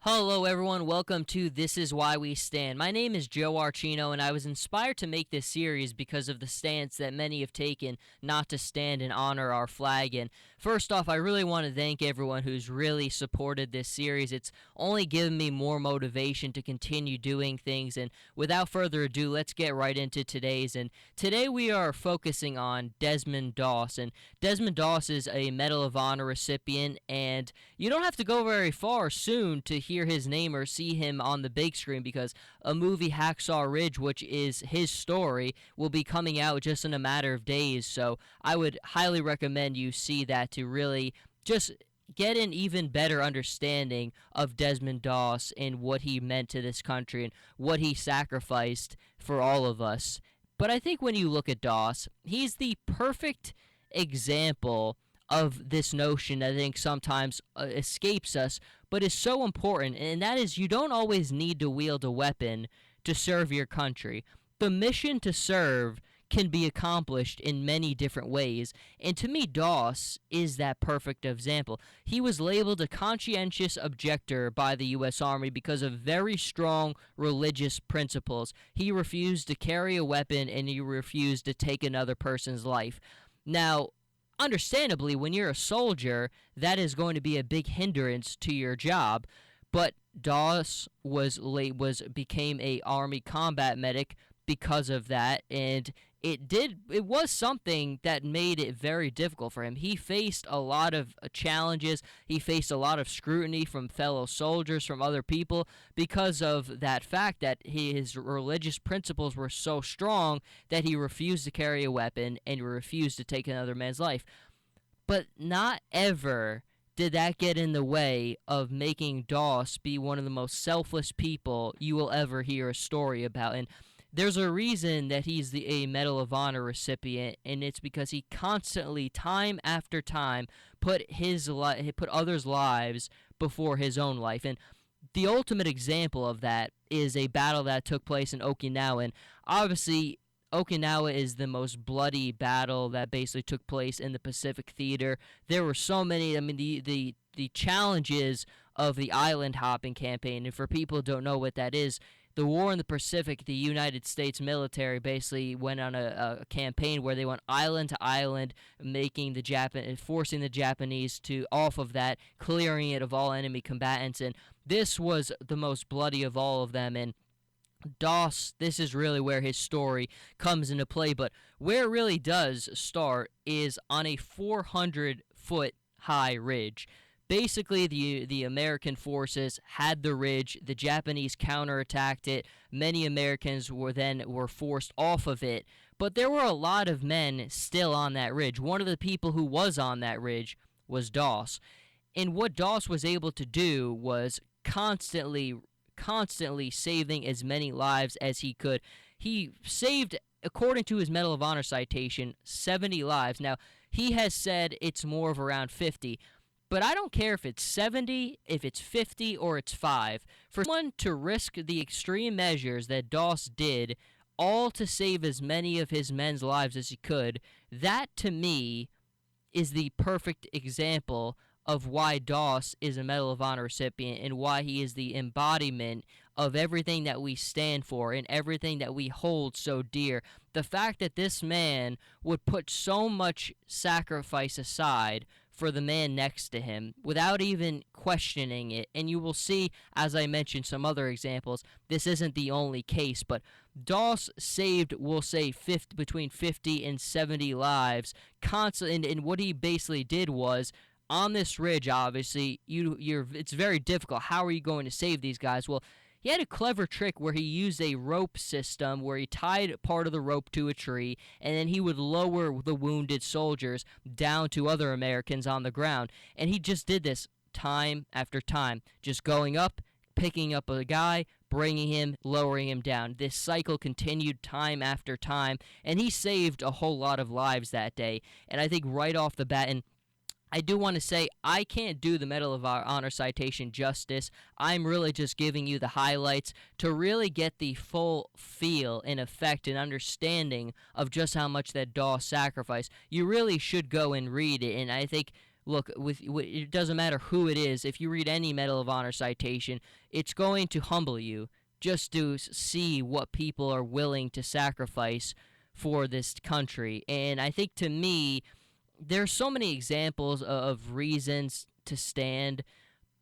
Hello, everyone. Welcome to This Is Why We Stand. My name is Joe Archino, and I was inspired to make this series because of the stance that many have taken not to stand and honor our flag. And first off, I really want to thank everyone who's really supported this series. It's only given me more motivation to continue doing things. And without further ado, let's get right into today's. And today we are focusing on Desmond Doss. And Desmond Doss is a Medal of Honor recipient, and you don't have to go very far soon to hear his name or see him on the big screen because a movie, Hacksaw Ridge, which is his story, will be coming out just in a matter of days. So I would highly recommend you see that to really just get an even better understanding of Desmond Doss and what he meant to this country and what he sacrificed for all of us. But I think when you look at Doss, he's the perfect example of this notion that I think sometimes escapes us, but is so important, and that is you don't always need to wield a weapon to serve your country. The mission to serve can be accomplished in many different ways, and to me, Doss is that perfect example. He was labeled a conscientious objector by the U.S. Army because of very strong religious principles. He refused to carry a weapon, and he refused to take another person's life. Now, understandably, when you're a soldier, that is going to be a big hindrance to your job. But Doss became a Army combat medic because of that, and it was something that made it very difficult for him. He faced a lot of challenges. He faced a lot of scrutiny from fellow soldiers, from other people, because of that fact that his religious principles were so strong that he refused to carry a weapon and refused to take another man's life. But not ever did that get in the way of making Doss be one of the most selfless people you will ever hear a story about. And there's a reason that he's a Medal of Honor recipient, and it's because he constantly, time after time, put others' lives before his own life. And the ultimate example of that is a battle that took place in Okinawa. And obviously, Okinawa is the most bloody battle that basically took place in the Pacific Theater. There were so many. I mean, the challenges of the island hopping campaign, and for people who don't know what that is, the war in the Pacific, the United States military basically went on a campaign where they went island to island, forcing the Japanese to off of that, clearing it of all enemy combatants, and this was the most bloody of all of them. And Doss, this is really where his story comes into play, but where it really does start is on a 400-foot high ridge. Basically, the American forces had the ridge. The Japanese counterattacked it. Many Americans were forced off of it. But there were a lot of men still on that ridge. One of the people who was on that ridge was Doss. And what Doss was able to do was constantly saving as many lives as he could. He saved, according to his Medal of Honor citation, 70 lives. Now, he has said it's more of around 50. But I don't care if it's 70, if it's 50, or it's 5. For someone to risk the extreme measures that Doss did, all to save as many of his men's lives as he could, that to me is the perfect example of why Doss is a Medal of Honor recipient and why he is the embodiment of everything that we stand for and everything that we hold so dear. The fact that this man would put so much sacrifice aside for the man next to him without even questioning it. And you will see, as I mentioned, some other examples. This isn't the only case, but Doss saved, we'll say, between 50 and 70 lives constantly. And what he basically did was, on this ridge, obviously, it's very difficult. How are you going to save these guys? Well, he had a clever trick where he used a rope system where he tied part of the rope to a tree, and then he would lower the wounded soldiers down to other Americans on the ground. And he just did this time after time, just going up, picking up a guy, bringing him, lowering him down. This cycle continued time after time, and he saved a whole lot of lives that day. And I think right off the bat, and I do want to say I can't do the Medal of Honor citation justice. I'm really just giving you the highlights to really get the full feel and effect and understanding of just how much that Doss sacrificed. You really should go and read it, and I think look, it doesn't matter who it is. If you read any Medal of Honor citation, it's going to humble you just to see what people are willing to sacrifice for this country. And I think, to me, there's so many examples of reasons to stand,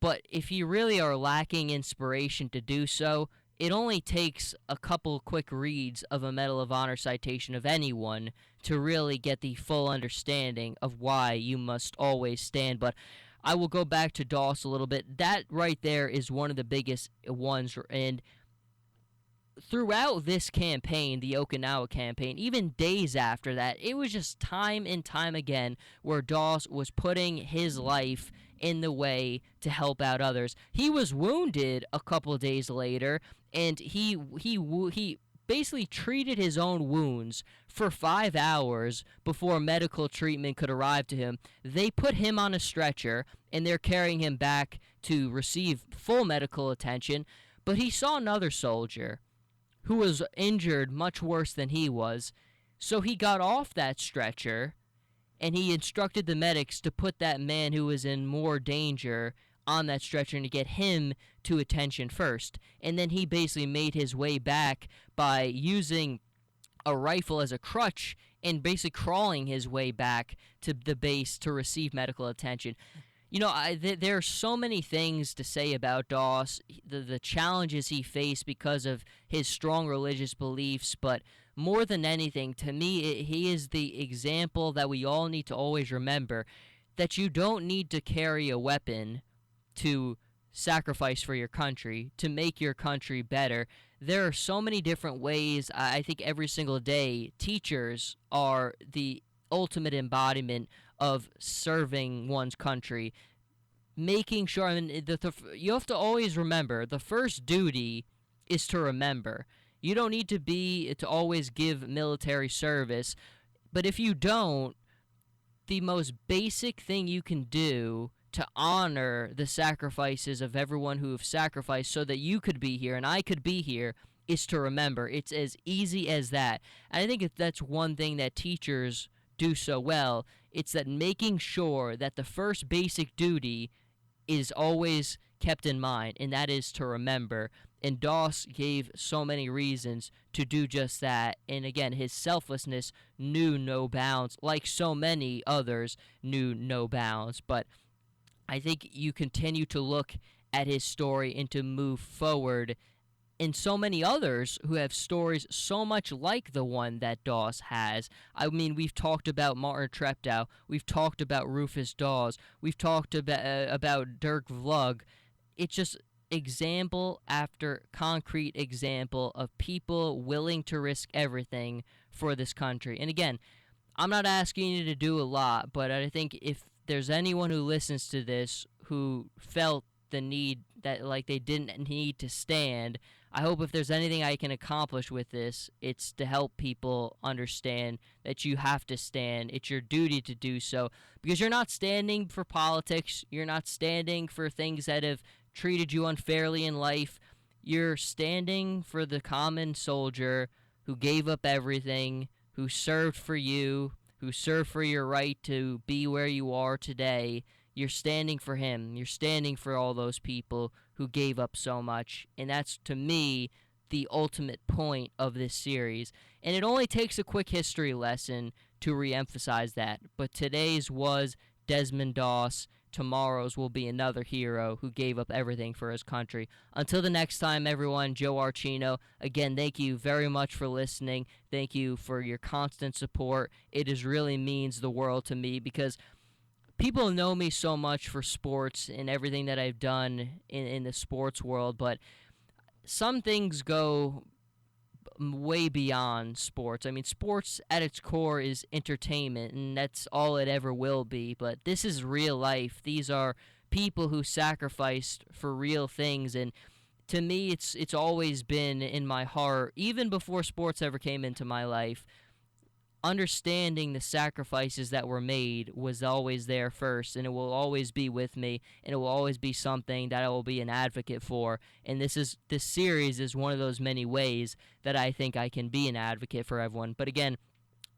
but if you really are lacking inspiration to do so, it only takes a couple quick reads of a Medal of Honor citation of anyone to really get the full understanding of why you must always stand. But I will go back to Doss a little bit. That right there is one of the biggest ones, and throughout this campaign, the Okinawa campaign, even days after that, it was just time and time again where Doss was putting his life in the way to help out others. He was wounded a couple of days later, and he basically treated his own wounds for 5 hours before medical treatment could arrive to him. They put him on a stretcher, and they're carrying him back to receive full medical attention. But he saw another soldier who was injured much worse than he was. So he got off that stretcher and he instructed the medics to put that man who was in more danger on that stretcher and to get him to attention first. And then he basically made his way back by using a rifle as a crutch and basically crawling his way back to the base to receive medical attention. You know, there are so many things to say about Doss, the challenges he faced because of his strong religious beliefs, but more than anything, to me, he is the example that we all need to always remember, that you don't need to carry a weapon to sacrifice for your country, to make your country better. There are so many different ways. I think every single day, teachers are the ultimate embodiment of serving one's country, making sure. I mean, you have to always remember the first duty is to remember. You don't need to always give military service, but if you don't, the most basic thing you can do to honor the sacrifices of everyone who have sacrificed so that you could be here and I could be here is to remember. It's as easy as that. And I think if that's one thing that teachers do so well, it's that making sure that the first basic duty is always kept in mind, and that is to remember. And Doss gave so many reasons to do just that. And again, his selflessness knew no bounds, like so many others knew no bounds. But I think you continue to look at his story and to move forward, and so many others who have stories so much like the one that Doss has. I mean, we've talked about Martin Treptow, we've talked about Rufus Dawes, we've talked about Dirk Vlug. It's just example after concrete example of people willing to risk everything for this country. And again, I'm not asking you to do a lot, but I think if there's anyone who listens to this who felt the need that, like, they didn't need to stand, I hope if there's anything I can accomplish with this, it's to help people understand that you have to stand. It's your duty to do so, because you're not standing for politics. You're not standing for things that have treated you unfairly in life. You're standing for the common soldier who gave up everything, who served for you, who served for your right to be where you are today. You're standing for him. You're standing for all those people who gave up so much. And that's, to me, the ultimate point of this series. And it only takes a quick history lesson to reemphasize that. But today's was Desmond Doss. Tomorrow's will be another hero who gave up everything for his country. Until the next time, everyone, Joe Archino. Again, thank you very much for listening. Thank you for your constant support. It really means the world to me, because people know me so much for sports and everything that I've done in the sports world, but some things go way beyond sports. I mean, sports at its core is entertainment, and that's all it ever will be, but this is real life. These are people who sacrificed for real things, and to me, it's always been in my heart, even before sports ever came into my life. Understanding the sacrifices that were made was always there first, and it will always be with me, and it will always be something that I will be an advocate for. And this series is one of those many ways that I think I can be an advocate for everyone. But again,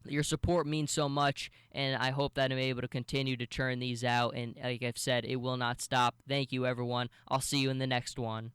Your support means so much, and I hope that I'm able to continue to churn these out. And like I've said, it will not stop. Thank you, everyone. I'll see you in the next one.